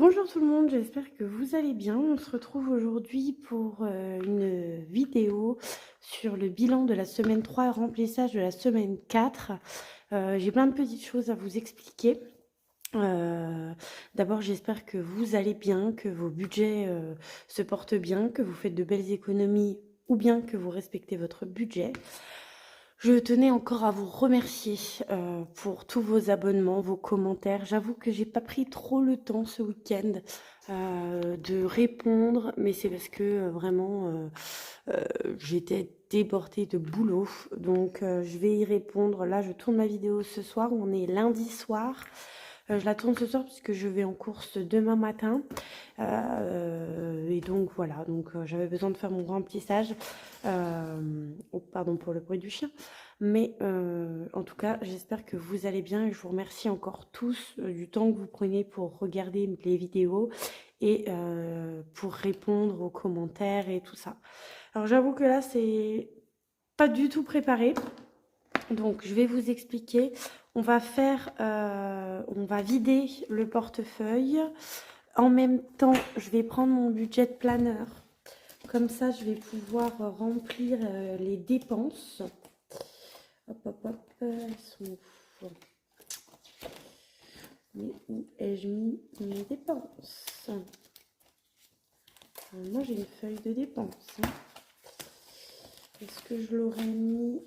Bonjour tout le monde, j'espère que vous allez bien. On se retrouve aujourd'hui pour une vidéo sur le bilan de la semaine 3 et remplissage de la semaine 4. J'ai plein de petites choses à vous expliquer. D'abord, j'espère que vous allez bien, que vos budgets se portent bien, que vous faites de belles économies ou bien que vous respectez votre budget. Je tenais encore à vous remercier pour tous vos abonnements, vos commentaires. J'avoue que j'ai pas pris trop le temps ce week-end de répondre, mais c'est parce que vraiment j'étais débordée de boulot. Donc je vais y répondre. Là, je tourne ma vidéo ce soir. On est lundi soir. Je la tourne ce soir puisque je vais en course demain matin. Et donc voilà, j'avais besoin de faire mon remplissage. Oh, pardon pour le bruit du chien. Mais en tout cas, j'espère que vous allez bien et je vous remercie encore tous du temps que vous prenez pour regarder les vidéos et pour répondre aux commentaires et tout ça. Alors j'avoue que là, c'est pas du tout préparé. Donc je vais vous expliquer. On va vider le portefeuille. En même temps, je vais prendre mon budget planner. Comme ça, je vais pouvoir remplir les dépenses. Hop, hop, hop, elles sont où? Mais où ai-je mis mes dépenses? Moi, j'ai une feuille de dépenses. Est-ce que je l'aurais mis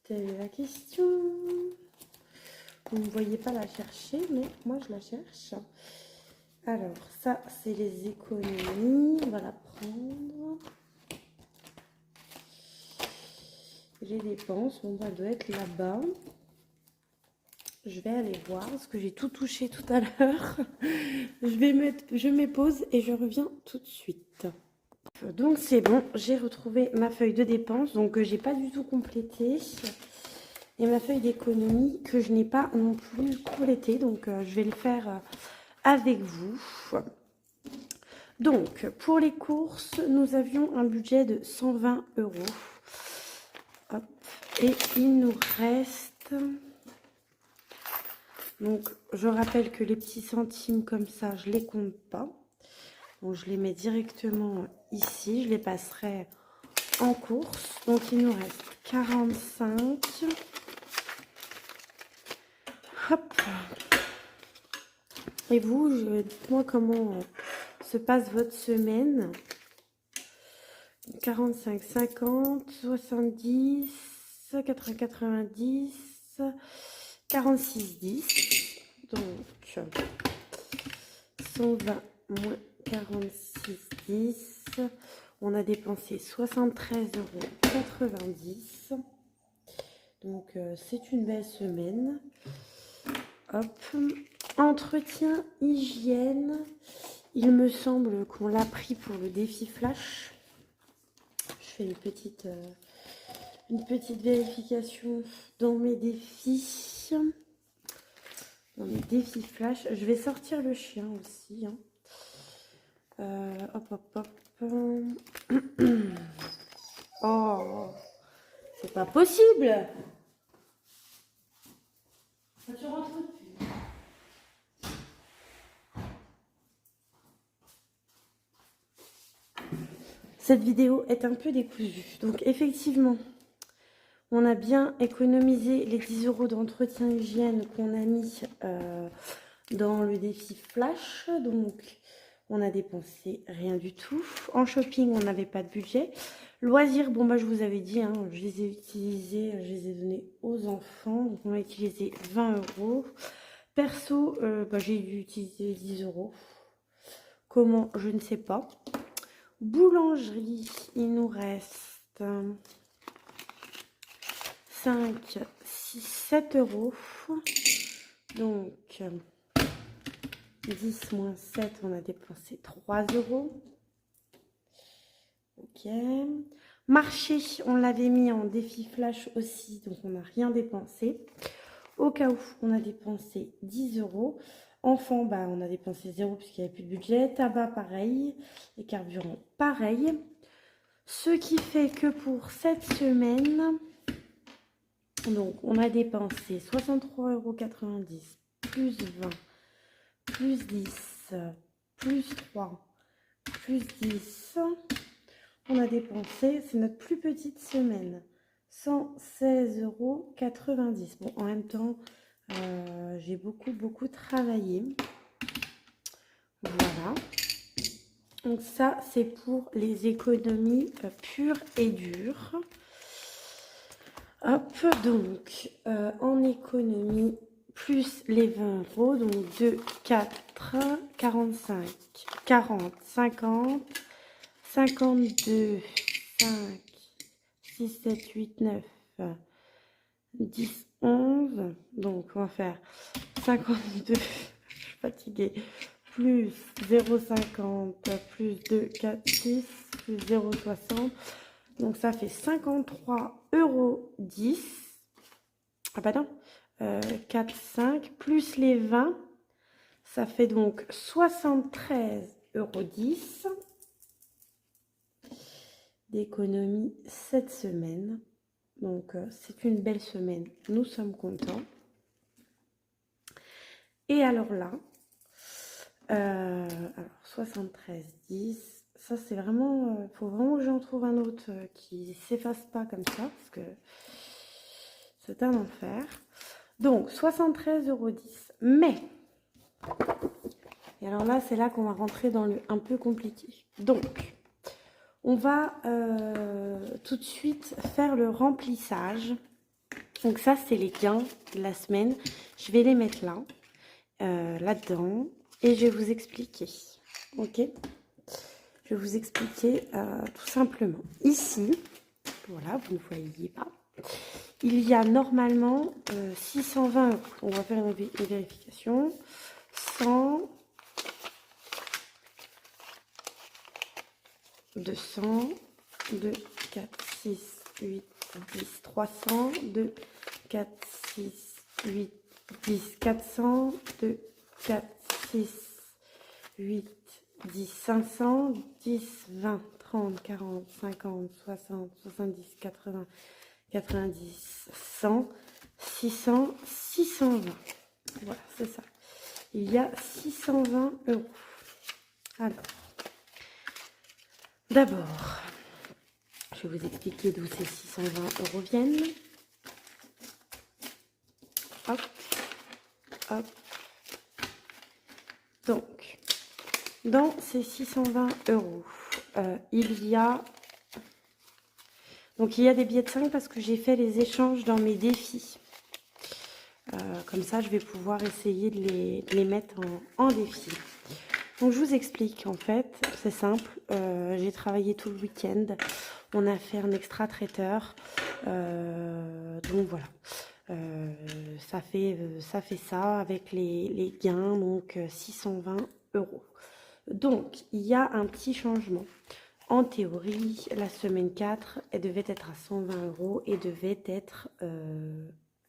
Telle est la question. Vous ne voyez pas la chercher, mais moi, je la cherche. Alors, ça, c'est les économies. On va la prendre. Les dépenses, bon, elle doit être là-bas. Je vais aller voir parce que j'ai tout touché tout à l'heure. Je mets pause et je reviens tout de suite. Donc c'est bon, j'ai retrouvé ma feuille de dépenses, donc j'ai pas du tout complété. Et ma feuille d'économie que je n'ai pas non plus complétée, donc je vais le faire avec vous. Donc pour les courses, nous avions un budget de 120 €. Hop. Et il nous reste... Donc je rappelle que les petits centimes comme ça, je les compte pas. Donc je les mets directement ici, je les passerai en course. Donc il nous reste 45. Hop. Et vous, dites-moi comment se passe votre semaine. 45, 50, 70, 80, 90, 46, 10. Donc 120 moins 46, 10. On a dépensé 73,90 €. Donc c'est une belle semaine. Hop. Entretien hygiène. Il me semble qu'on l'a pris pour le défi flash. Je fais une petite vérification dans mes défis. Dans mes défis flash. Je vais sortir le chien aussi. Hop, hop, hop. Oh, c'est pas possible. Tu rentres plus. Cette vidéo est un peu décousue. Donc effectivement, on a bien économisé les 10 € d'entretien hygiène qu'on a mis dans le défi flash. Donc on a dépensé rien du tout. En shopping, on n'avait pas de budget. Loisirs, bon bah je vous avais dit, je les ai utilisés, je les ai donnés aux enfants. Donc on a utilisé 20 €. Perso, j'ai dû utiliser 10 €. Comment, je ne sais pas. Boulangerie, il nous reste 5, 6, 7 €. Donc 10 moins 7, on a dépensé 3 €. Ok. Marché, on l'avait mis en défi flash aussi, donc on n'a rien dépensé. Au cas où, on a dépensé 10 €. Enfant, on a dépensé 0 puisqu'il n'y avait plus de budget. Tabac, pareil. Et carburant, pareil. Ce qui fait que pour cette semaine, Donc, on a dépensé 63,90 € plus 20, plus 10, plus 3, plus 10. On a dépensé, c'est notre plus petite semaine, 116,90 €. Bon, en même temps, j'ai beaucoup travaillé. Voilà. Donc ça, c'est pour les économies pures et dures. Hop, donc, en économie, plus les 20 €, donc 2, 4, 45, 40, 50, 52, 5, 6, 7, 8, 9, 10, 11. Donc, on va faire 52, je suis fatiguée, plus 0,50, plus 2, 4, 6, plus 0,60. Donc, ça fait 53,10 €. Ah bah non, 4, 5, plus les 20, ça fait donc 73,10 € d'économie cette semaine. Donc, c'est une belle semaine. Nous sommes contents. Et alors là, alors 73,10, ça c'est vraiment, faut vraiment que j'en trouve un autre qui s'efface pas comme ça, parce que c'est un enfer. Donc 73,10 €. Mais, et alors là, c'est là qu'on va rentrer dans le un peu compliqué. Donc, on va tout de suite faire le remplissage. Donc ça, c'est les gains de la semaine. Je vais les mettre là, là-dedans, et je vais vous expliquer. Ok? Je vais vous expliquer tout simplement. Ici, voilà, vous ne voyez pas. Il y a normalement 620 €. On va faire une vérification. 100, 200, 2, 4, 6, 8, 10, 300, 2, 4, 6, 8, 10, 400, 2, 4, 6, 8, 10, 500, 10, 20, 30, 40, 50, 60, 70, 80, 90, 100, 600, 620. Voilà, c'est ça. Il y a 620 €. Alors, d'abord, je vais vous expliquer d'où ces 620 € viennent. Hop, hop. Donc, dans ces 620 €, il y a... Donc, il y a des billets de 5 parce que j'ai fait les échanges dans mes défis. Comme ça, je vais pouvoir essayer de les mettre en défi. Donc, je vous explique, en fait, c'est simple. J'ai travaillé tout le week-end. On a fait un extra traiteur. Donc, voilà. Ça fait ça avec les gains, donc 620 €. Donc, il y a un petit changement. En théorie, la semaine 4, elle devait être à 120 € et devait être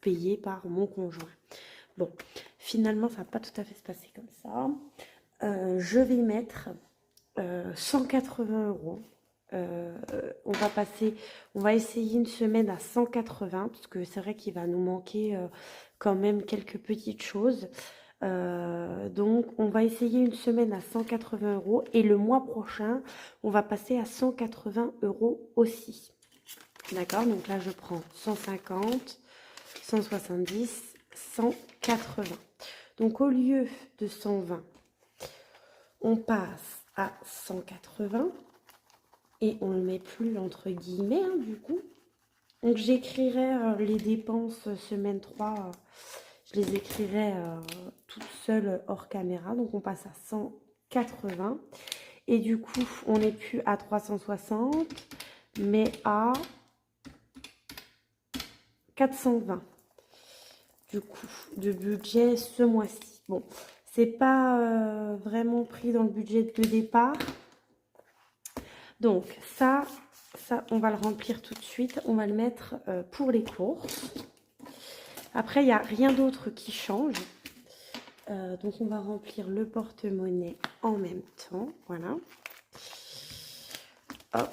payée par mon conjoint. Bon, finalement, ça va pas tout à fait se passer comme ça. Je vais mettre 180 €. On va essayer une semaine à 180, parce que c'est vrai qu'il va nous manquer quand même quelques petites choses. Donc, on va essayer une semaine à 180 € et le mois prochain, on va passer à 180 € aussi. D'accord? Donc là, je prends 150, 170, 180. Donc, au lieu de 120, on passe à 180 et on ne le met plus entre guillemets, hein, du coup. Donc, j'écrirai les dépenses semaine 3, je les écrirai toutes seules hors caméra. Donc, on passe à 180. Et du coup, on n'est plus à 360, mais à 420. Du coup, de budget ce mois-ci. Bon, c'est pas vraiment pris dans le budget de départ. Donc, ça, on va le remplir tout de suite. On va le mettre pour les courses. Après, il n'y a rien d'autre qui change. Donc, on va remplir le porte-monnaie en même temps. Voilà. Hop.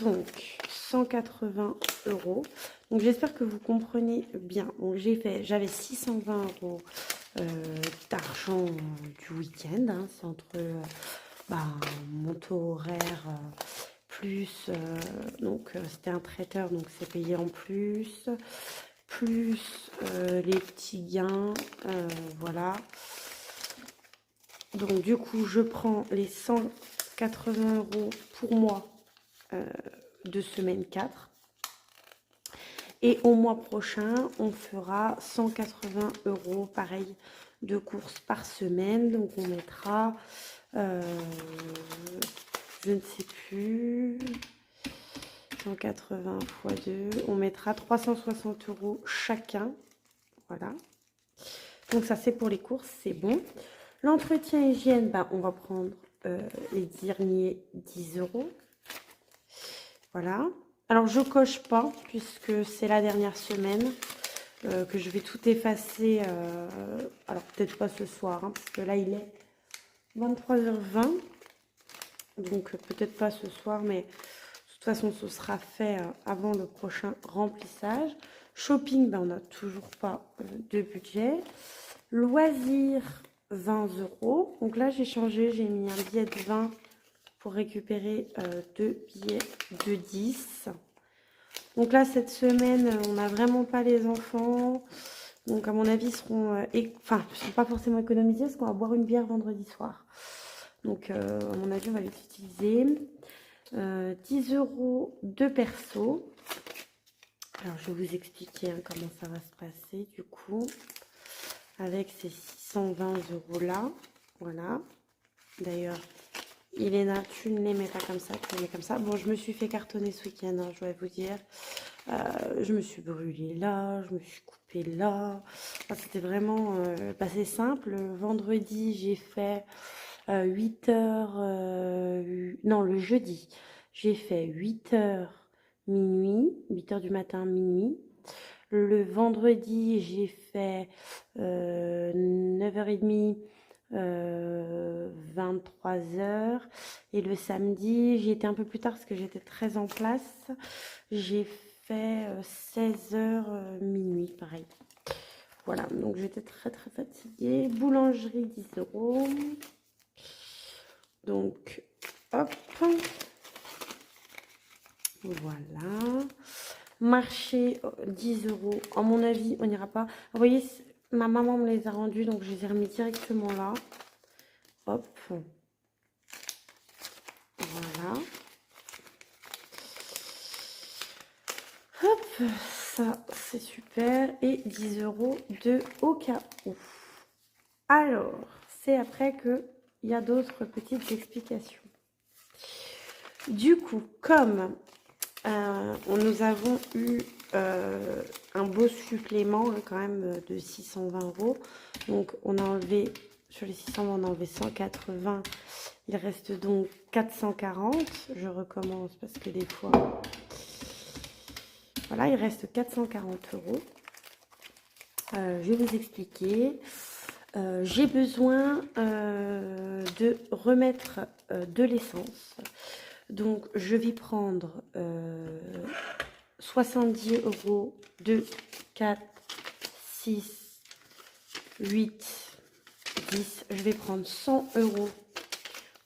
Donc, 180 euros. Donc j'espère que vous comprenez bien. Donc j'avais 620 euros d'argent du week-end. Hein. C'est entre mon taux horaire plus, donc c'était un traiteur, donc c'est payé en plus, plus les petits gains, voilà. Donc du coup, je prends les 180 euros pour moi de semaine 4. Et au mois prochain, on fera 180 euros, pareil, de courses par semaine. Donc on mettra, je ne sais plus, 180 x 2, on mettra 360 euros chacun. Voilà. Donc ça, c'est pour les courses, c'est bon. L'entretien hygiène, on va prendre les derniers 10 euros. Voilà. Alors, je coche pas, puisque c'est la dernière semaine, que je vais tout effacer. Alors, peut-être pas ce soir, hein, parce que là, il est 23h20. Donc, peut-être pas ce soir, mais de toute façon, ce sera fait avant le prochain remplissage. Shopping, on n'a toujours pas de budget. Loisirs, 20 euros. Donc là, j'ai changé, j'ai mis un billet de 20 pour récupérer 2 billets de 10. Donc là, cette semaine, on n'a vraiment pas les enfants. Donc à mon avis, ils seront pas forcément économisés parce qu'on va boire une bière vendredi soir. Donc à mon avis, on va les utiliser. 10 euros de perso. Alors je vais vous expliquer comment ça va se passer du coup. Avec ces 620 euros là. Voilà. D'ailleurs, Iléna, tu ne les mets pas comme ça, tu les mets comme ça. Bon, je me suis fait cartonner ce week-end, hein, je vais vous dire. Je me suis brûlée là, je me suis coupée là. Enfin, c'était vraiment c'est simple. Vendredi, j'ai fait 8 heures. Non, le jeudi, j'ai fait 8 heures minuit, 8 heures du matin, minuit. Le vendredi, j'ai fait 9h30, 23h. Et le samedi, j'y étais un peu plus tard parce que j'étais très en place. J'ai fait 16h minuit, pareil. Voilà, donc j'étais très très fatiguée. Boulangerie, 10 euros. Donc, hop. Voilà. Marché, 10 euros. À mon avis, on n'ira pas. Vous voyez, ma maman me les a rendus, donc je les ai remis directement là. Hop. Voilà. Hop, ça c'est super. Et 10 euros de au cas où. Alors, c'est après que il y a d'autres petites explications. Du coup, comme nous avons eu un beau supplément quand même de 620 euros. Donc on a enlevé, sur les 620, on a enlevé 180. Il reste donc 440. Je recommence parce que des fois... Voilà, il reste 440 euros. Je vais vous expliquer. J'ai besoin de remettre de l'essence. Donc, je vais prendre 70 euros, 2, 4, 6, 8, 10. Je vais prendre 100 euros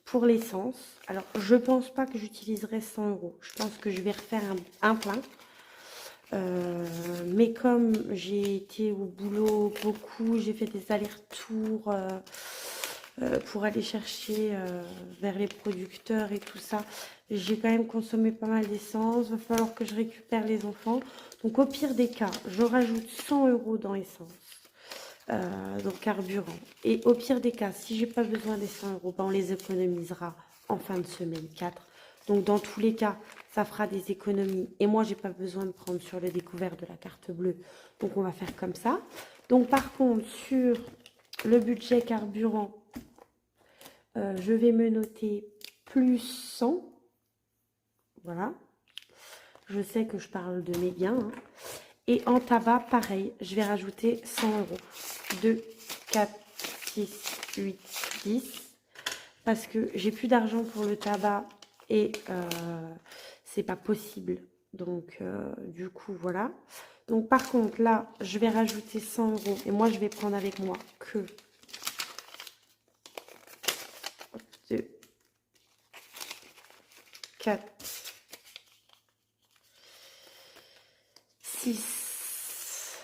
pour l'essence. Alors, je pense pas que j'utiliserai 100 euros. Je pense que je vais refaire un plein. Mais comme j'ai été au boulot beaucoup, j'ai fait des allers-retours pour aller chercher vers les producteurs et tout ça, j'ai quand même consommé pas mal d'essence. Va falloir que je récupère les enfants. Donc au pire des cas, je rajoute 100 euros dans l'essence, donc carburant. Et au pire des cas, si j'ai pas besoin des 100 euros, on les économisera en fin de semaine 4. Donc dans tous les cas, ça fera des économies. Et moi, j'ai pas besoin de prendre sur le découvert de la carte bleue. Donc on va faire comme ça. Donc par contre, sur le budget carburant, je vais me noter plus 100. Voilà. Je sais que je parle de mes gains. Hein. Et en tabac, pareil, je vais rajouter 100 euros. 2, 4, 6, 8, 10. Parce que j'ai plus d'argent pour le tabac et c'est pas possible Donc, du coup, voilà. Donc, par contre, là, je vais rajouter 100 € et moi, je vais prendre avec moi que 2, 4, 6,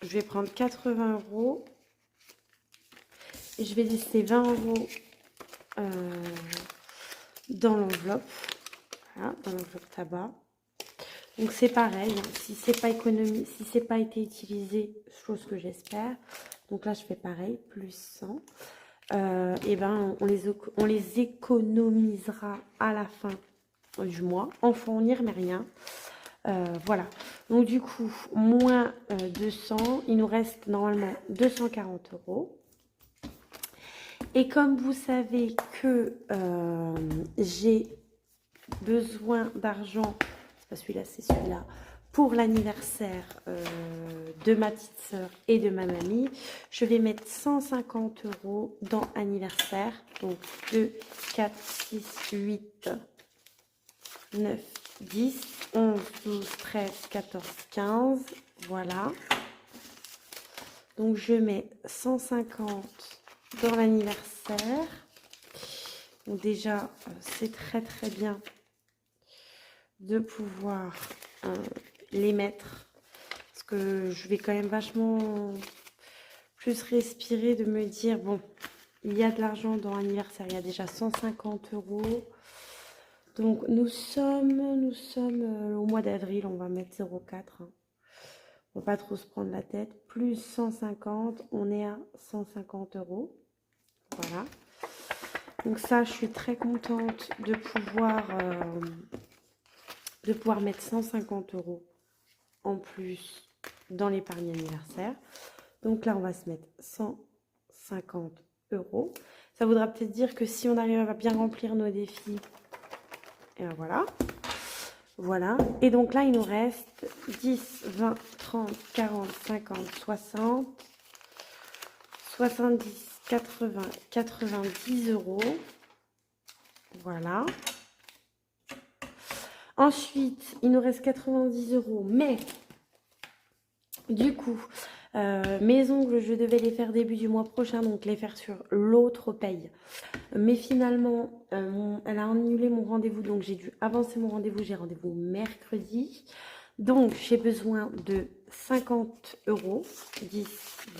je vais prendre 80 € et je vais laisser 20 € dans l'enveloppe. Voilà, dans l'enveloppe tabac. Donc c'est pareil, hein, si c'est pas économie, si c'est pas été utilisé, chose que j'espère. Donc là je fais pareil, plus 100. Et ben on les économisera à la fin du mois en fournir mais rien. Voilà. Donc du coup, moins 200, il nous reste normalement 240 €. Et comme vous savez que j'ai besoin d'argent, c'est pas celui-là, c'est celui-là, pour l'anniversaire de ma petite sœur et de ma mamie, je vais mettre 150 € dans anniversaire. Donc 2, 4, 6, 8, 9, 10, 11, 12, 13, 14, 15. Voilà. Donc je mets 150 dans l'anniversaire. Donc déjà, c'est très très bien de pouvoir les mettre. Parce que je vais quand même vachement plus respirer, de me dire, bon, il y a de l'argent dans l'anniversaire. Il y a déjà 150 €. Donc nous sommes au mois d'avril, on va mettre 0,4. Hein. On va pas trop se prendre la tête. Plus 150, on est à 150 €. Voilà. Donc ça, je suis très contente de pouvoir mettre 150 € en plus dans l'épargne anniversaire. Donc là, on va se mettre 150 €. Ça voudra peut-être dire que si on arrive à bien remplir nos défis, et ben voilà. Voilà. Et donc là, il nous reste 10, 20, 30, 40, 50, 60, 70, 80, 90 €. Voilà. Ensuite, il nous reste 90 €, mais du coup, mes ongles, je devais les faire début du mois prochain, donc les faire sur l'autre paye. Mais finalement, elle a annulé mon rendez-vous, donc j'ai dû avancer mon rendez-vous. J'ai rendez-vous mercredi. Donc, j'ai besoin de 50 €. 10,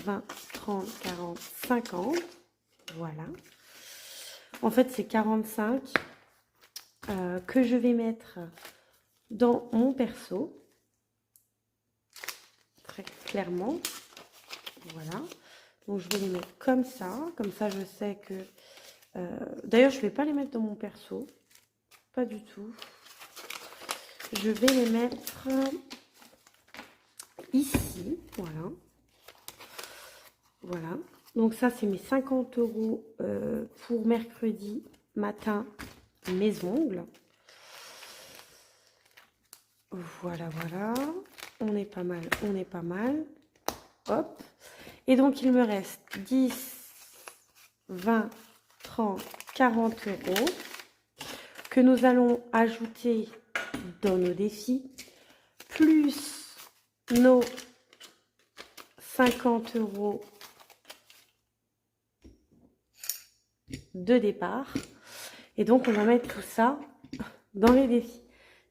20, 30, 40, 50. Voilà. En fait, c'est 45 que je vais mettre dans mon perso. Très clairement. Voilà. Donc, je vais les mettre comme ça. Comme ça, je sais que... D'ailleurs, je ne vais pas les mettre dans mon perso. Pas du tout. Je vais les mettre ici. Voilà. Voilà. Donc, ça, c'est mes 50 € pour mercredi matin, mes ongles. Voilà, voilà. On est pas mal, on est pas mal. Hop. Et donc, il me reste 10, 20, 30, 40 € que nous allons ajouter dans nos défis, plus nos 50 € de départ. Et donc, on va mettre tout ça dans les défis.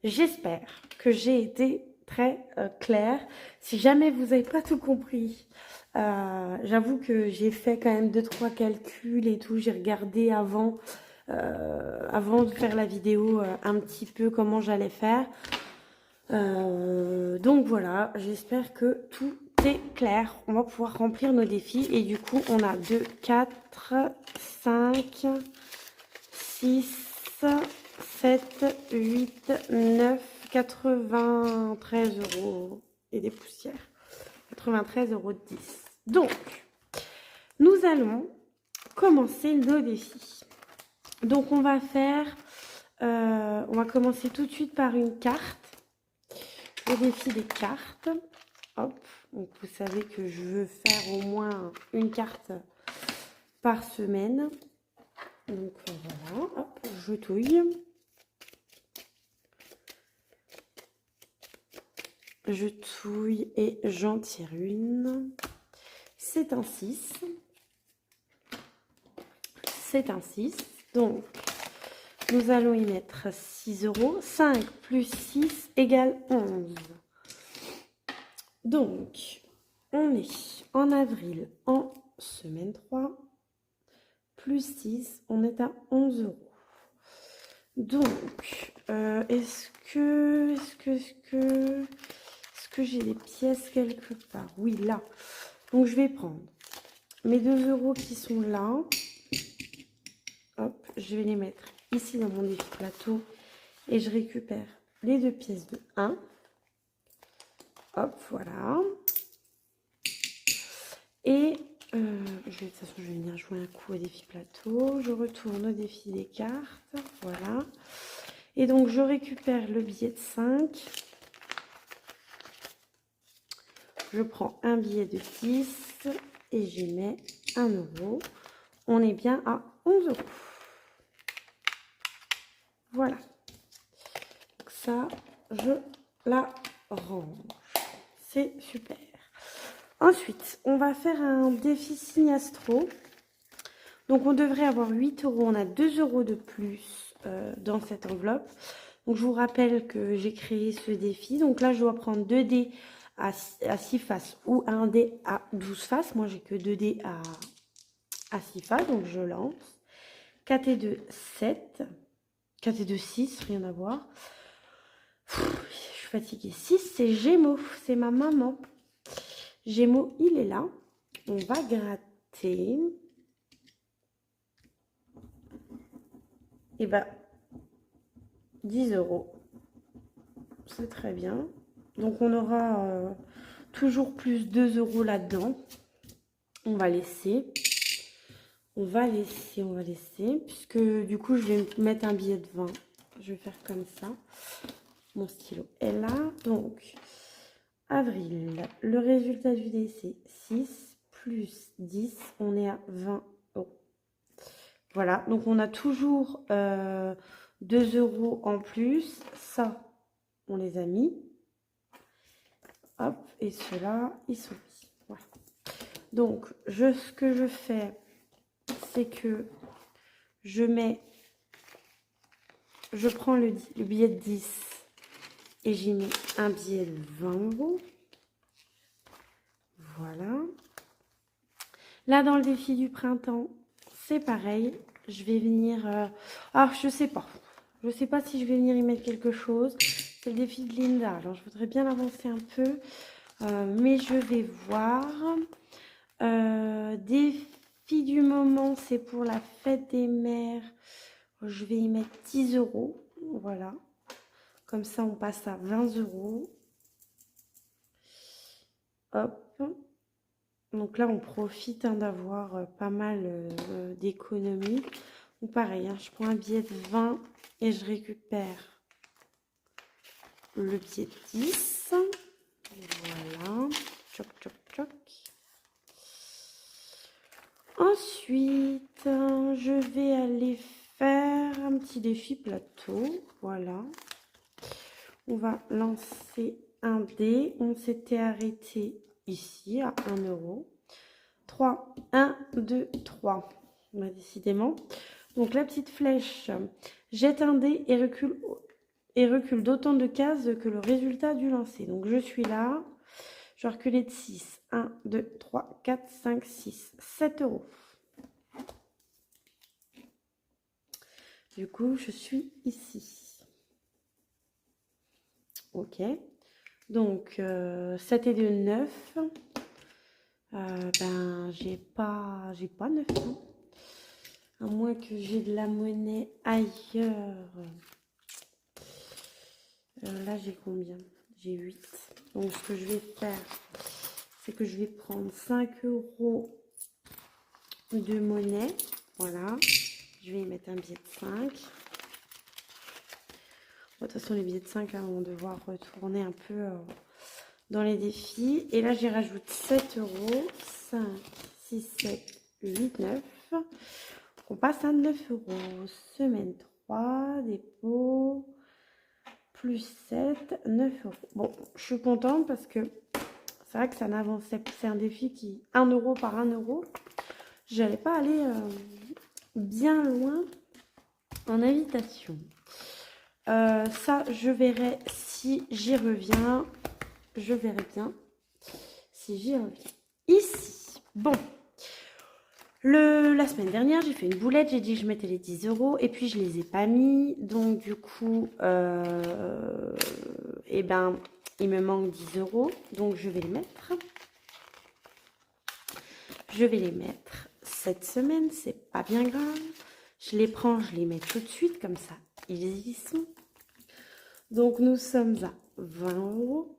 J'espère que j'ai été très claire. Si jamais vous n'avez pas tout compris, j'avoue que j'ai fait quand même 2-3 calculs et tout. J'ai regardé avant de faire la vidéo un petit peu comment j'allais faire. Donc voilà, j'espère que tout est clair. On va pouvoir remplir nos défis. Et du coup, on a 2, 4, 5, 6, 7, 8, 9, 93 € et des poussières. 93 € 10. Donc, nous allons commencer nos défis. Donc, on va commencer tout de suite par une carte. Le défi des cartes. Hop. Donc, vous savez que je veux faire au moins une carte par semaine. Donc voilà, hop, je touille. Je touille et j'en tire une. C'est un 6. C'est un 6. Donc, nous allons y mettre 6 euros. 5 plus 6 égale 11. Donc, on est en avril, en semaine 3. Plus 6, on est à 11 euros. Donc, est-ce que j'ai des pièces quelque part? Oui, là. Donc, je vais prendre mes 2 euros qui sont là. Hop, je vais les mettre ici dans mon défi plateau. Et je récupère les 2 pièces de 1. Hop, voilà. Et de toute façon, je vais venir jouer un coup au défi plateau. Je retourne au défi des cartes. Voilà. Et donc, je récupère le billet de 5. Je prends un billet de 10 et j'y mets 1 euro. On est bien à 11 euros. Voilà. Donc ça, je la range. C'est super. Ensuite, on va faire un défi signe astro. Donc, on devrait avoir 8 euros. On a 2 euros de plus dans cette enveloppe. Donc, je vous rappelle que j'ai créé ce défi. Donc là, je dois prendre 2 dés à 6 faces ou un dé à 12 faces. Moi, j'ai que 2 dés à 6 faces. Donc, je lance. 4 et 2, 7. 4 et 2, 6. Rien à voir. Je suis fatiguée. 6, c'est Gémeaux. C'est ma maman. Gémeaux, il est là. On va gratter. Et ben, 10 euros. C'est très bien. Donc, on aura toujours plus 2 euros là-dedans. On va laisser. On va laisser. Puisque, du coup, je vais mettre un billet de 20. Je vais faire comme ça. Mon stylo est là. Donc, avril. Le résultat du dé, c'est 6 plus 10. On est à 20 euros. Voilà. Donc, on a toujours 2 euros en plus. Ça, on les a mis. Hop. Et ceux-là, ils sont mis. Voilà. Donc, ce que je fais, c'est que je prends le billet de 10 et j'y mets un billet de 20 euros. Voilà. Là, dans le défi du printemps, c'est pareil. Je vais venir... alors, je sais pas. Je sais pas si je vais venir y mettre quelque chose. C'est le défi de Linda. Alors, je voudrais bien avancer un peu. Mais je vais voir. Défi du moment, c'est pour la fête des mères. Je vais y mettre 10 euros. Voilà. Comme ça, on passe à 20 euros. Hop. Donc là, on profite d'avoir pas mal d'économies. Donc pareil, je prends un billet de 20 et je récupère le billet de 10. Voilà. Tchoc, tchoc, tchoc. Ensuite, je vais aller faire un petit défi plateau. Voilà. On va lancer un dé. On s'était arrêté ici à 1 euro. 3, 1, 2, 3. Bah, décidément. Donc la petite flèche jette un dé et recule d'autant de cases que le résultat du lancer. Donc je suis là. Je vais reculer de 6. 1, 2, 3, 4, 5, 6. 7 euros. Du coup, je suis ici. Ok. Donc, 7 et 2, 9. Ben, j'ai pas 9. Hein. À moins que j'ai de la monnaie ailleurs. Là, j'ai combien? J'ai 8. Donc, ce que je vais faire, c'est que je vais prendre 5 euros de monnaie. Voilà. Je vais y mettre un billet de 5. De toute façon, les billets de 5, là, vont devoir retourner un peu dans les défis. Et là, j'y rajoute 7 euros. 5, 6, 7, 8, 9. On passe à 9 €. Semaine 3, dépôt, plus 7, 9 €. Bon, je suis contente parce que c'est vrai que ça n'avance. C'est un défi qui, 1 € par 1 €. J'allais pas aller bien loin en invitation. Ça, je verrai si j'y reviens. Je verrai bien si j'y reviens. Ici, bon. La semaine dernière, j'ai fait une boulette. J'ai dit que je mettais les 10 € et puis je les ai pas mis. Donc, du coup, eh ben, il me manque 10 €. Donc, je vais les mettre. Je vais les mettre cette semaine. C'est pas bien grave. Je les prends, je les mets tout de suite comme ça. Ils y sont. Donc, nous sommes à 20 €.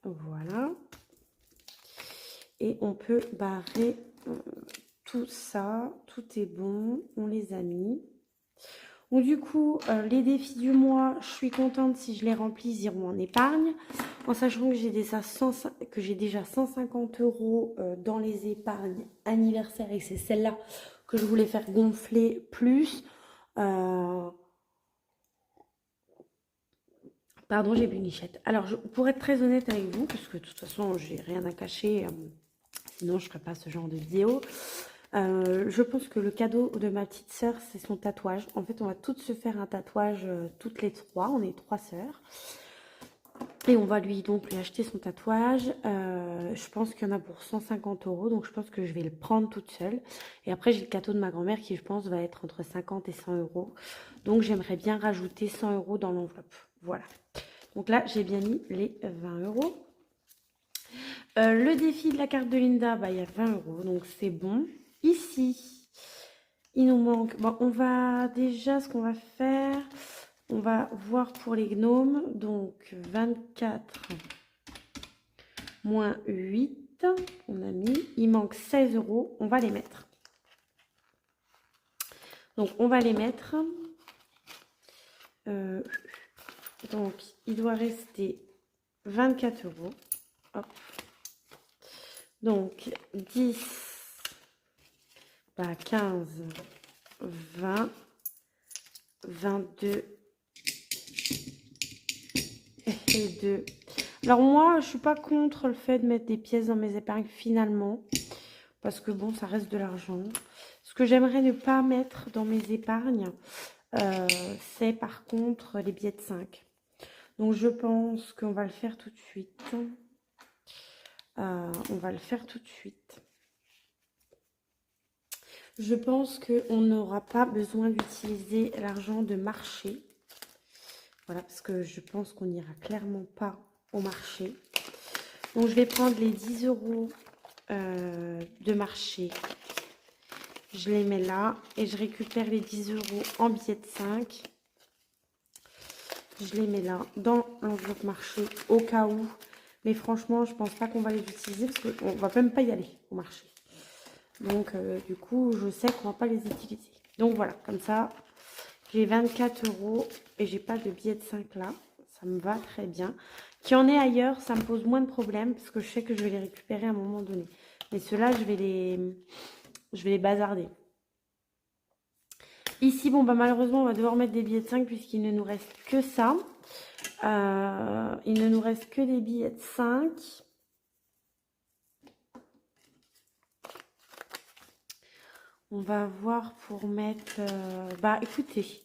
Voilà. Et on peut barrer tout ça. Tout est bon. On les a mis. Donc, du coup, les défis du mois, je suis contente si je les remplis, ils iront en épargne. En sachant que j'ai déjà 150 € dans les épargnes anniversaires et c'est celle-là que je voulais faire gonfler plus. Pardon, j'ai bu une lichette. Alors, pour être très honnête avec vous, parce que de toute façon, j'ai rien à cacher, sinon je ne ferais pas ce genre de vidéo. Je pense que le cadeau de ma petite sœur, c'est son tatouage. En fait, on va toutes se faire un tatouage, toutes les trois. On est 3 sœurs. Et on va lui acheter son tatouage. Je pense qu'il y en a pour 150 €. Donc, je pense que je vais le prendre toute seule. Et après, j'ai le cadeau de ma grand-mère qui, je pense, va être entre 50 et 100 €. Donc, j'aimerais bien rajouter 100 € dans l'enveloppe. Voilà. Donc là, j'ai bien mis les 20 €. Le défi de la carte de Linda, bah, il y a 20 €. Donc, c'est bon. Ici, il nous manque... Bon, on va déjà, ce qu'on va faire... On va voir pour les gnomes. Donc, 24 moins 8. On a mis. Il manque 16 €. On va les mettre. Donc, on va les mettre. Donc, il doit rester 24 €. Hop. Donc, 10, bah, 15, 20, 22 et 2. Alors moi, je suis pas contre le fait de mettre des pièces dans mes épargnes finalement. Parce que bon, ça reste de l'argent. Ce que j'aimerais ne pas mettre dans mes épargnes, c'est par contre les billets de 5. Donc je pense qu'on va le faire tout de suite. On va le faire tout de suite. Je pense qu'on n'aura pas besoin d'utiliser l'argent de marché. Voilà, parce que je pense qu'on n'ira clairement pas au marché. Donc, je vais prendre les 10 € de marché. Je les mets là et je récupère les 10 € en billets de 5. Je les mets là dans l'enveloppe marché au cas où. Mais franchement, je pense pas qu'on va les utiliser parce qu'on va même pas y aller au marché. Donc, du coup, je sais qu'on va pas les utiliser. Donc, voilà, comme ça, j'ai 24 € et j'ai pas de billets de 5 là. Ça me va très bien. Qu'il y en ait ailleurs, ça me pose moins de problèmes parce que je sais que je vais les récupérer à un moment donné. Mais ceux-là, je vais les bazarder. Ici, bon, bah, malheureusement, on va devoir mettre des billets de 5 puisqu'il ne nous reste que ça. Il ne nous reste que des billets de 5. On va voir pour mettre... bah, écoutez,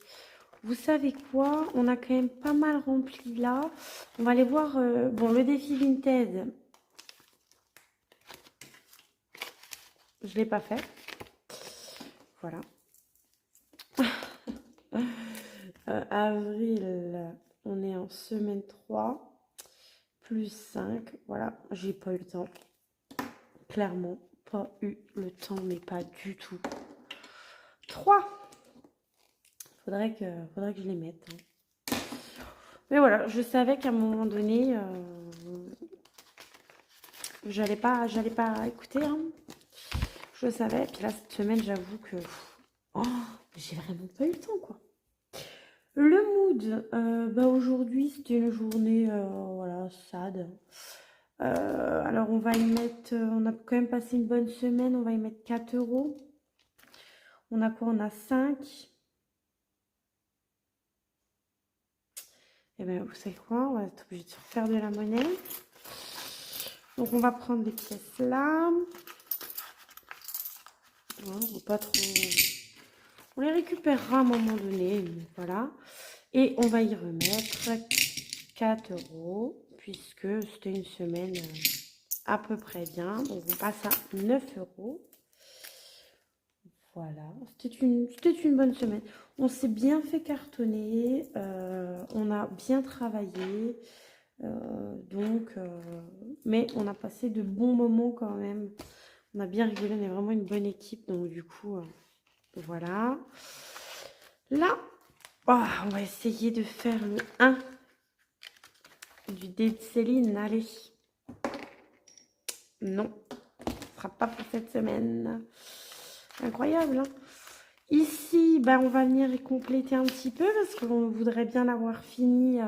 vous savez quoi? On a quand même pas mal rempli là. On va aller voir... bon, le défi Vinted. Je ne l'ai pas fait. Voilà. Avril, on est en semaine 3. Plus 5. Voilà, j'ai pas eu le temps. Clairement, pas eu le temps, mais pas du tout. 3. Faudrait que je les mette. Hein. Mais voilà, je savais qu'à un moment donné, j'allais pas écouter. Hein. Je le savais. Puis là, cette semaine, j'avoue que j'ai vraiment pas eu le temps, quoi. Le mood, bah aujourd'hui, c'était une journée, voilà, sad. Alors, on va y mettre, on a quand même passé une bonne semaine, on va y mettre 4 €. On a quoi? On a 5. Et bien, vous savez quoi? On va être obligé de se faire de la monnaie. Donc, on va prendre les pièces là. Ouais, on va pas trop... On les récupérera à un moment donné. Voilà. Et on va y remettre 4 €, puisque c'était une semaine à peu près bien. Donc, on passe à 9 €. Voilà, c'était une bonne semaine. On s'est bien fait cartonner, on a bien travaillé, mais on a passé de bons moments quand même. On a bien rigolé, on est vraiment une bonne équipe, donc du coup, voilà. Là, on va essayer de faire le 1 du dé de Céline, allez. Non, ce sera pas pour cette semaine. Incroyable, hein. Ici, on va venir compléter un petit peu parce qu'on voudrait bien l'avoir fini.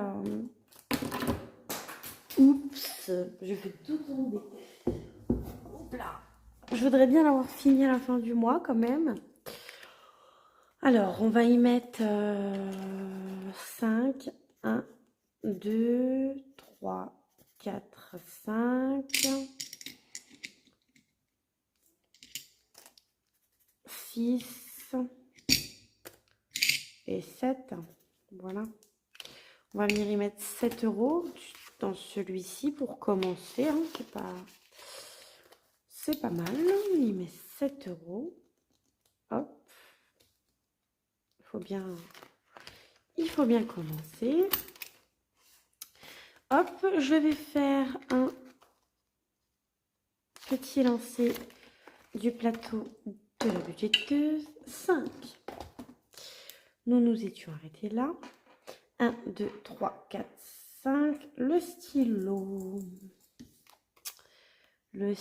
Oups, je fais tout tomber. Hop là. Je voudrais bien l'avoir fini à la fin du mois quand même. Alors, on va y mettre 5. 1, 2, 3, 4, 5, 6 et 7. Voilà. On va venir y mettre 7 € dans celui-ci pour commencer. Hein. C'est pas mal. On y met 7 €. Hop. Il faut bien commencer. Hop, je vais faire un petit lancer du plateau de la budgéteuse. 5. Nous nous étions arrêtés là. 1, 2, 3, 4, 5. Le stylo. Le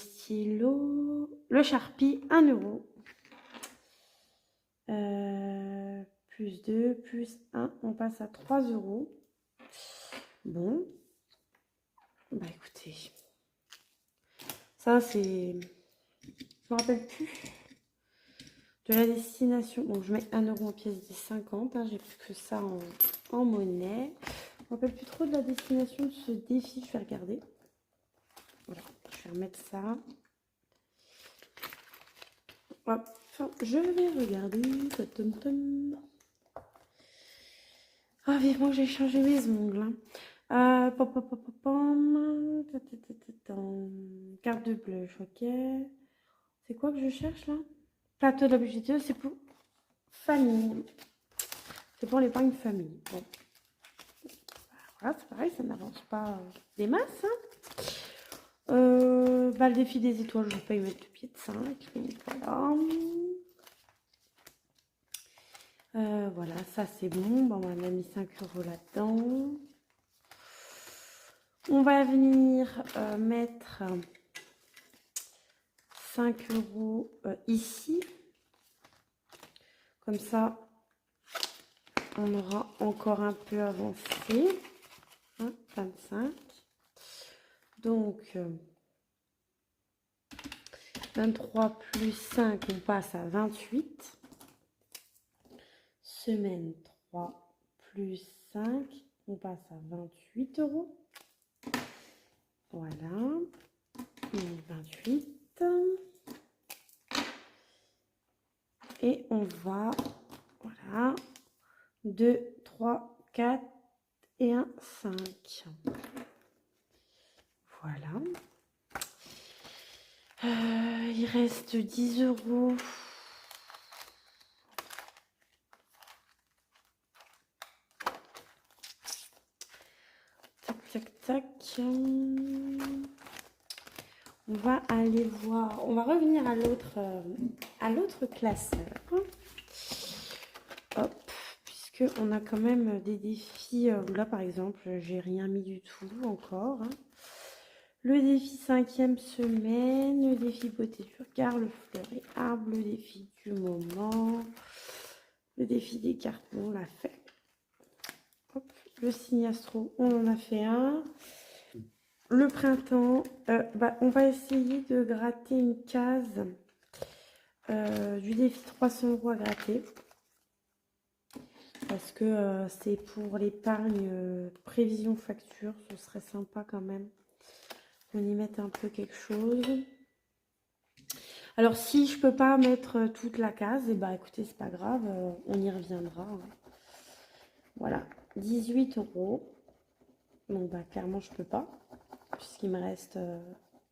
Sharpie, 1 €. Plus 2, plus 1, on passe à 3 €. Bon. Écoutez. Ça, c'est... Je me rappelle plus de la destination. Donc, je mets 1 € en pièce des 50. Hein, j'ai plus que ça en monnaie. Je me rappelle plus trop de la destination de ce défi. Je vais regarder. Voilà, je vais remettre ça. Hop, je vais regarder. Ah, vivement que j'ai changé mes ongles. Hein. Carte de blush, ok. C'est quoi que je cherche là? Plateau de la budgéteuse, c'est pour famille. C'est pour l'épargne famille. Bon. Voilà, c'est pareil, ça n'avance pas des masses. Hein. Le défi des étoiles, je ne vais pas y mettre le pied de 5. Voilà. Voilà, ça c'est bon. Bon, on a mis 5 € là-dedans. On va venir mettre 5 € ici. Comme ça, on aura encore un peu avancé. Hein, 25. Donc, 23 plus 5, on passe à 28. Semaine 3 plus 5, on passe à 28 €. Voilà. 28. Et on va, voilà, 2, 3, 4 et 1, 5. Voilà. Il reste 10 €. Tac, tac, tac. On va aller voir. On va revenir à l'autre classeur. Hop, puisque on a quand même des défis. Là, par exemple, j'ai rien mis du tout encore. Hein. Le défi 5e semaine, le défi beauté du regard, le fleur et arbre, le défi du moment, le défi des cartes, on l'a fait. Hop, le signe astro, on en a fait un. Le printemps, on va essayer de gratter une case du défi 300 € à gratter. Parce que c'est pour l'épargne prévision facture. Ce serait sympa quand même qu'on y mette un peu quelque chose. Alors si je peux pas mettre toute la case, et bah écoutez, c'est pas grave, on y reviendra. Hein. Voilà, 18 €. Donc bah clairement je peux pas, puisqu'il me reste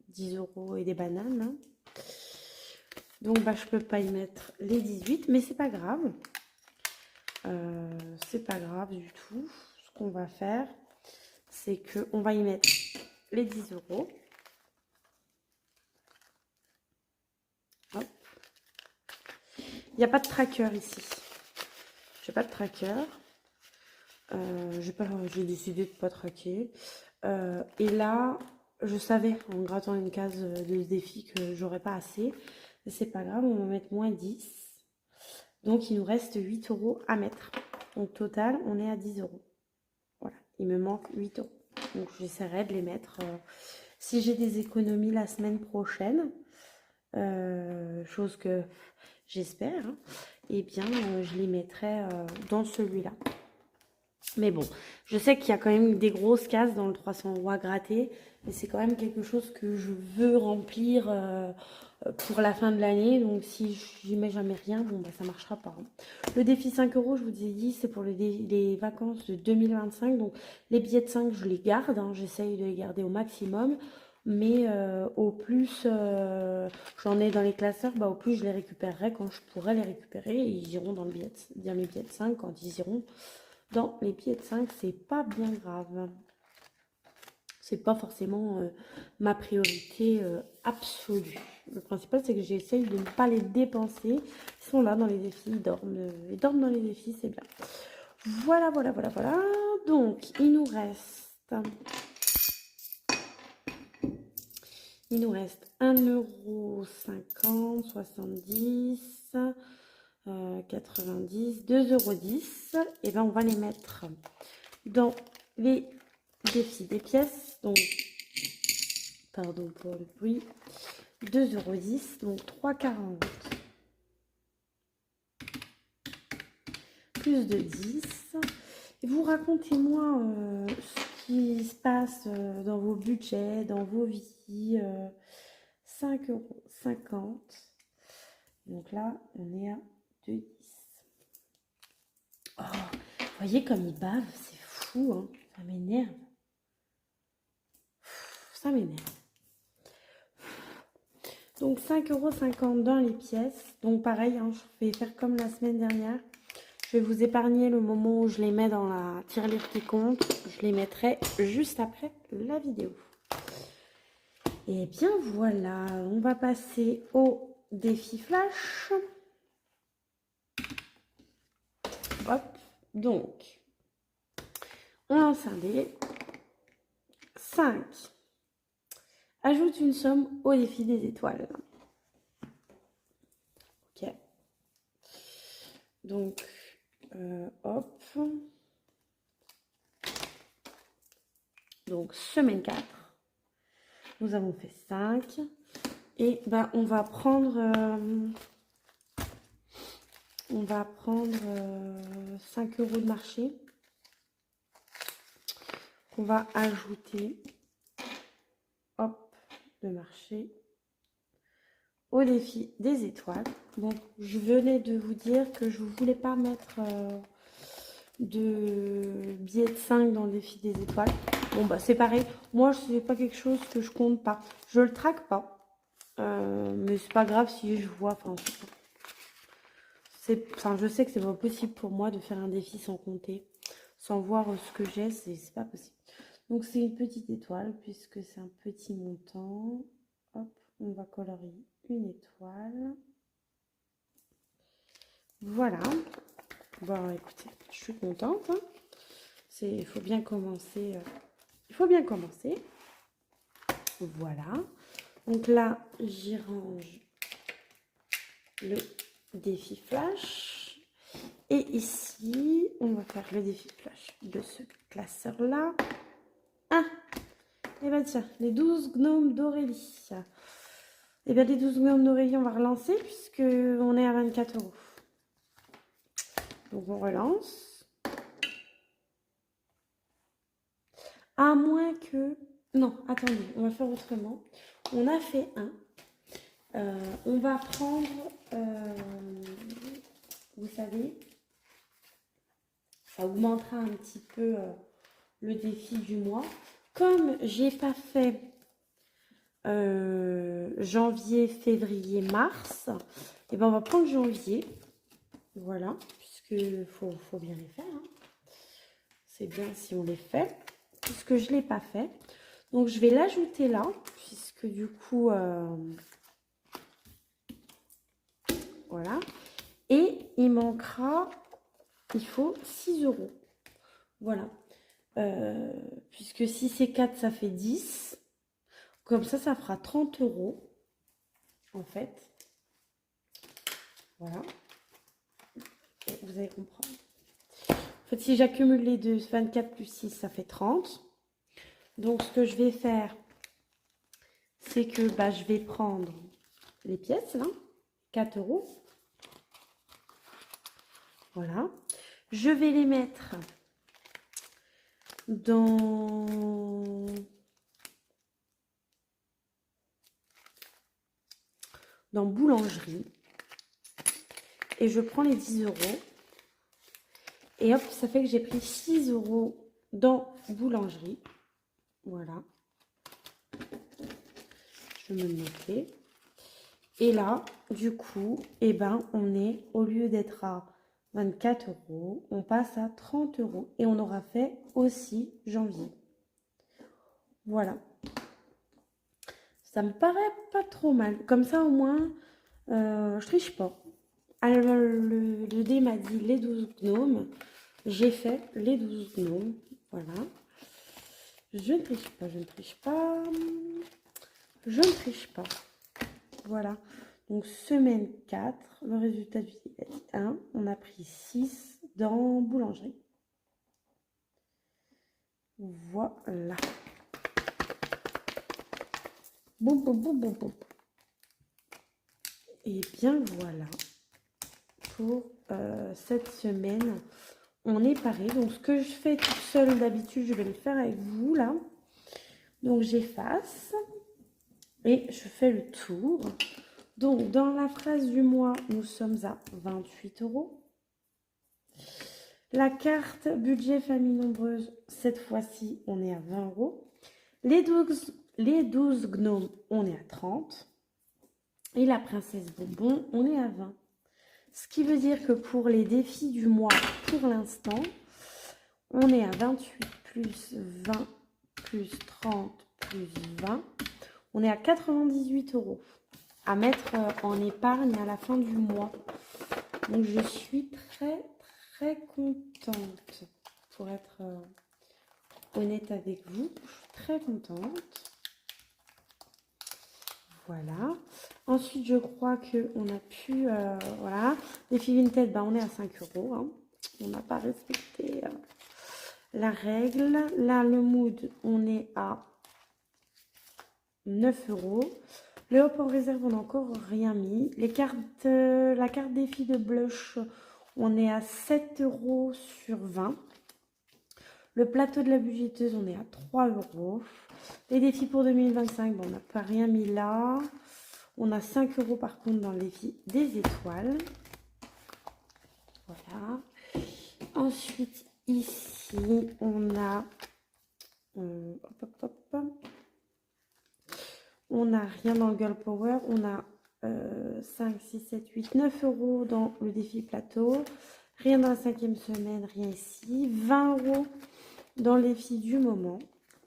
10 € et des bananes. Hein. Donc bah je peux pas y mettre les 18, mais c'est pas grave. C'est pas grave du tout. Ce qu'on va faire, c'est que on va y mettre les 10 €. Hop. Il n'y a pas de tracker ici. J'ai pas de tracker. J'ai décidé de pas traquer. Et là, je savais en grattant une case de ce défi que j'aurais pas assez. Mais c'est pas grave, on va mettre moins 10. Donc il nous reste 8 € à mettre. Donc total, on est à 10 €. Voilà, il me manque 8 €. Donc j'essaierai de les mettre. Si j'ai des économies la semaine prochaine, chose que j'espère, hein, eh bien je les mettrai dans celui-là. Mais bon, je sais qu'il y a quand même des grosses cases dans le 300 € à gratter, mais c'est quand même quelque chose que je veux remplir pour la fin de l'année. Donc si j'y mets jamais rien, bon bah ça marchera pas. Hein. Le défi 5 €, je vous ai dit, c'est pour les vacances de 2025. Donc les billets de 5, je les garde, hein, j'essaye de les garder au maximum. Mais au plus j'en ai dans les classeurs, bah, au plus je les récupérerai quand je pourrai les récupérer. Et ils iront dans, dans les billets de 5 quand ils iront. Dans les billets de 5, c'est pas bien grave. C'est pas forcément ma priorité absolue. Le principal, c'est que j'essaye de ne pas les dépenser. Ils sont là dans les défis, ils dorment dans les défis, c'est bien. Voilà, voilà, voilà, voilà. Donc, il nous reste 1,50 €, 70, 90, 2,10 €. Et ben on va les mettre dans les défis des pièces. Donc, pardon pour le bruit. 2,10 €, donc 3,40. Plus de 10. Et vous racontez-moi ce qui se passe dans vos budgets, dans vos vies. 5,50 €. Donc là, on est à 2,10 €. Oh, vous voyez comme il bave, c'est fou, hein. Ça m'énerve. Ça m'énerve. Donc 5,50 € dans les pièces. Donc pareil, hein, je vais faire comme la semaine dernière. Je vais vous épargner le moment où je les mets dans la tirelire qui compte. Je les mettrai juste après la vidéo. Et bien voilà, on va passer au défi flash. Hop, donc, on lance un dé. 5. Ajoute une somme au défi des étoiles. Ok. Donc, hop. Donc, semaine 4. Nous avons fait 5. Et ben, on va prendre 5 € de marché. On va ajouter, hop, de marché au défi des étoiles. Donc, je venais de vous dire que je ne voulais pas mettre de billets de 5 dans le défi des étoiles. Bon, bah, c'est pareil. Moi, c'est pas quelque chose que je compte pas. Je le traque pas. Mais c'est pas grave si je vois. Enfin, je sais que c'est pas possible pour moi de faire un défi sans compter. Sans voir ce que j'ai, c'est pas possible. Donc, c'est une petite étoile puisque c'est un petit montant. Hop, on va colorier une étoile. Voilà. Bon, écoutez, je suis contente. Hein. Il faut bien commencer. Il faut bien commencer. Voilà. Donc là, j'y range le défi flash. Et ici, on va faire le défi flash de ce classeur-là. Ah, et ben tiens, les 12 gnomes d'Aurélie. Et bien, les 12 gnomes d'oreiller, on va relancer puisque on est à 24 euros. Donc, on relance. À moins que... Non, attendez, on va faire autrement. On a fait un. On va prendre... vous savez, ça augmentera un petit peu le défi du mois. Comme j'ai pas fait janvier, février, mars, et ben on va prendre janvier. Voilà, puisque faut bien les faire. Hein. C'est bien si on les fait, puisque je ne l'ai pas fait. Donc je vais l'ajouter là, puisque du coup, voilà. Et il manquera, il faut 6 euros. Voilà. Puisque si c'est 4, ça fait 10. Comme ça fera 30 euros, en fait. Voilà. Et vous allez comprendre. En fait, si j'accumule les deux, 24 plus 6, ça fait 30. Donc, ce que je vais faire, c'est que je vais prendre les pièces, là, 4 euros. Voilà. Je vais les mettre dans boulangerie. Et je prends les 10 euros. Et hop, ça fait que j'ai pris 6 euros dans boulangerie. Voilà. Je me le noter. Et là, du coup, eh ben, on est, au lieu d'être à 24 euros, on passe à 30 euros. Et on aura fait aussi janvier. Voilà. Ça me paraît pas trop mal. Comme ça, au moins, je triche pas. Alors, le dé m'a dit les 12 gnomes. J'ai fait les 12 gnomes. Voilà. Je ne triche pas, je ne triche pas. Je ne triche pas. Voilà. Donc, semaine 4, le résultat du 1, on a pris 6 dans boulangerie. Voilà. Bon. Et bien, voilà. Pour cette semaine, on est paré. Donc, ce que je fais toute seule d'habitude, je vais le faire avec vous, là. Donc, j'efface. Et je fais le tour. Donc, dans la phrase du mois, nous sommes à 28 euros. La carte budget famille nombreuse, cette fois-ci, on est à 20 euros. Les 12 gnomes, on est à 30. Et la princesse bonbon, on est à 20. Ce qui veut dire que pour les défis du mois, pour l'instant, on est à 28 plus 20 plus 30 plus 20. On est à 98 euros à mettre en épargne à la fin du mois. Donc, je suis très contente. Pour être honnête avec vous, je suis très contente. Voilà. Ensuite, je crois qu'on a pu... voilà. Défi Vinted, on est à 5 euros. Hein. On n'a pas respecté la règle. Là, le mood, on est à 9 euros. Le hop en réserve, on n'a encore rien mis. Les cartes, la carte défi de blush, on est à 7 euros sur 20. Le plateau de la budgéteuse, on est à 3 euros. Les défis pour 2025, on n'a pas rien mis là. On a 5 euros par contre dans le défi des étoiles. Voilà. Ensuite, ici, on a... on n'a rien dans le Girl Power. On a 5, 6, 7, 8, 9 euros dans le défi plateau. Rien dans la 5e semaine, rien ici. 20 euros dans les défi du moment.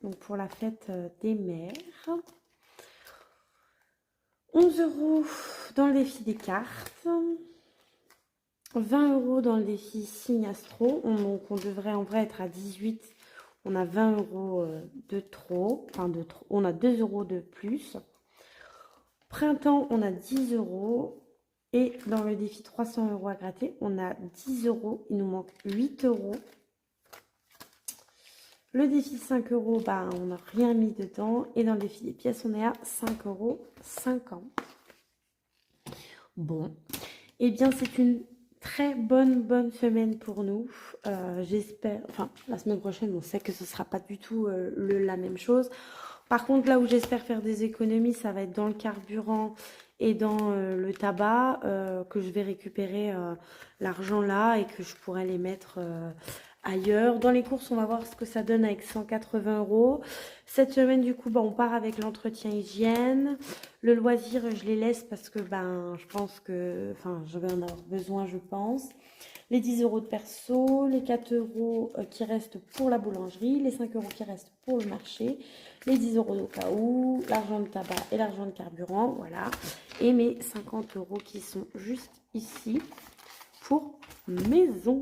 Donc pour la fête des mères. 11 euros dans le défi des cartes. 20 euros dans le défi signe astro. Donc on devrait en vrai être à 18. On a 20 euros de trop. Enfin de trop. On a 2 euros de plus. Printemps, on a 10 euros. Et dans le défi 300 euros à gratter, on a 10 euros. Il nous manque 8 euros. Le défi 5 euros, on n'a rien mis dedans. Et dans le défi des pièces, on est à 5,50 euros. Bon, eh bien, c'est une très bonne semaine pour nous. J'espère, enfin, la semaine prochaine, on sait que ce sera pas du tout la même chose. Par contre, là où j'espère faire des économies, ça va être dans le carburant et dans le tabac, que je vais récupérer l'argent là et que je pourrais les mettre ailleurs. Dans les courses, on va voir ce que ça donne avec 180 €. Cette semaine, du coup, bah, on part avec l'entretien hygiène. Le loisir, je les laisse parce que ben, je pense que, enfin, je vais en avoir besoin, je pense. Les 10 € de perso, les 4 € qui restent pour la boulangerie, les 5 € qui restent pour le marché, les 10 € au cas où, l'argent de tabac et l'argent de carburant, voilà. Et mes 50 € qui sont juste ici pour maison.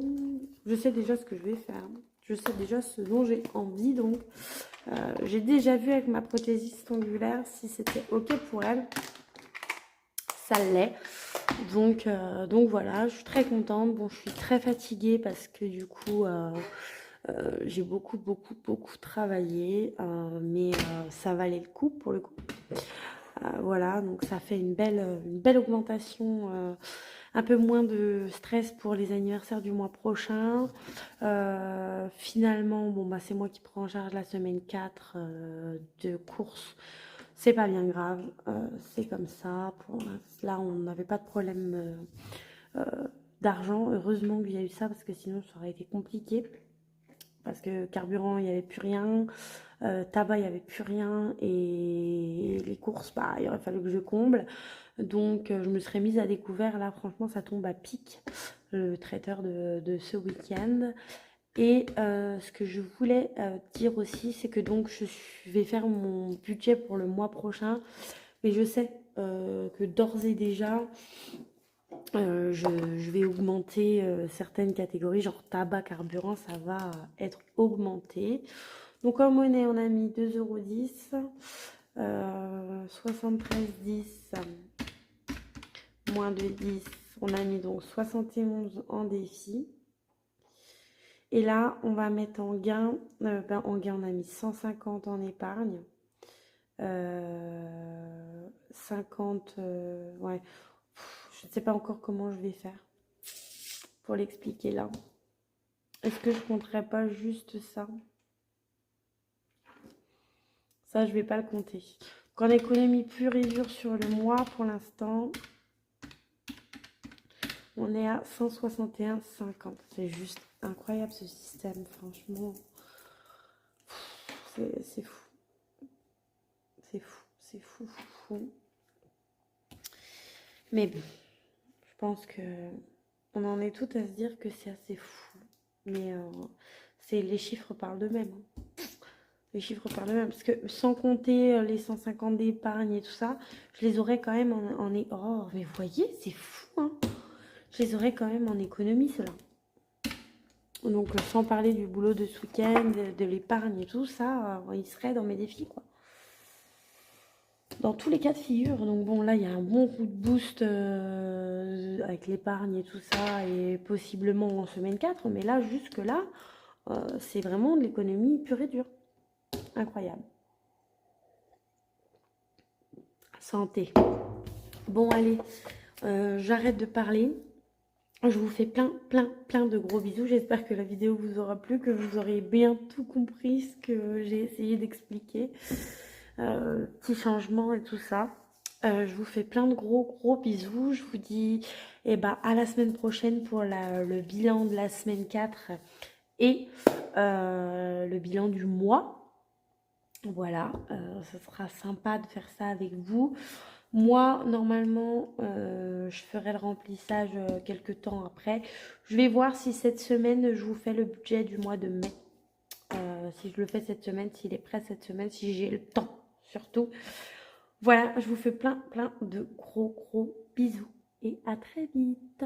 Je sais déjà ce que je vais faire. Je sais déjà ce dont j'ai envie, donc j'ai déjà vu avec ma prothésiste ongulaire si c'était ok pour elle. Ça l'est. Donc voilà, je suis très contente. Bon, je suis très fatiguée parce que du coup, j'ai beaucoup travaillé, mais ça valait le coup pour le coup. Voilà, donc ça fait une belle augmentation, un peu moins de stress pour les anniversaires du mois prochain. Finalement, bon, bah, c'est moi qui prends en charge la semaine 4 de courses. C'est pas bien grave, c'est comme ça. Là, on n'avait pas de problème d'argent. Heureusement qu'il y a eu ça parce que sinon, ça aurait été compliqué. Parce que carburant, il n'y avait plus rien. Tabac, il n'y avait plus rien. Et les courses, bah, il aurait fallu que je comble. Donc, je me serais mise à découvert. Là, franchement, ça tombe à pic, le traiteur de ce week-end. Et ce que je voulais dire aussi, c'est que donc je vais faire mon budget pour le mois prochain. Mais je sais que d'ores et déjà, je vais augmenter certaines catégories, genre tabac, carburant, ça va être augmenté. Donc en monnaie, on a mis 2,10 €, 73,10 moins de 10, on a mis donc 71 en défi. Et là, on va mettre en gain, en gain, on a mis 150 en épargne. 50, ouais, je ne sais pas encore comment je vais faire pour l'expliquer là. Est-ce que je compterais pas juste ça? Ça, je vais pas le compter. Donc, en économie pure et dure sur le mois, pour l'instant, on est à 161,50. C'est juste incroyable ce système, franchement. C'est fou. C'est fou, c'est fou. Mais bon, je pense que on en est tout à se dire que c'est assez fou. Mais les chiffres parlent d'eux-mêmes. Hein. Les chiffres parlent d'eux-mêmes. Parce que sans compter les 150 d'épargne et tout ça, je les aurais quand même Oh, mais vous voyez, c'est fou, hein. Je les aurais quand même en économie, cela. Donc, sans parler du boulot de ce week-end, de l'épargne et tout ça, ils seraient dans mes défis, quoi. Dans tous les cas de figure. Donc bon, là, il y a un bon coup de boost avec l'épargne et tout ça, et possiblement en semaine 4. Mais là, jusque-là, c'est vraiment de l'économie pure et dure. Incroyable. Santé. Bon, allez, j'arrête de parler. Je vous fais plein de gros bisous. J'espère que la vidéo vous aura plu, que vous aurez bien tout compris ce que j'ai essayé d'expliquer. Petits changements et tout ça. Je vous fais plein de gros bisous. Je vous dis à la semaine prochaine pour le bilan de la semaine 4 et le bilan du mois. Voilà, ça sera sympa de faire ça avec vous. Moi, normalement, je ferai le remplissage quelques temps après. Je vais voir si cette semaine, je vous fais le budget du mois de mai. Si je le fais cette semaine, s'il est prêt cette semaine, si j'ai le temps, surtout. Voilà, je vous fais plein de gros bisous et à très vite.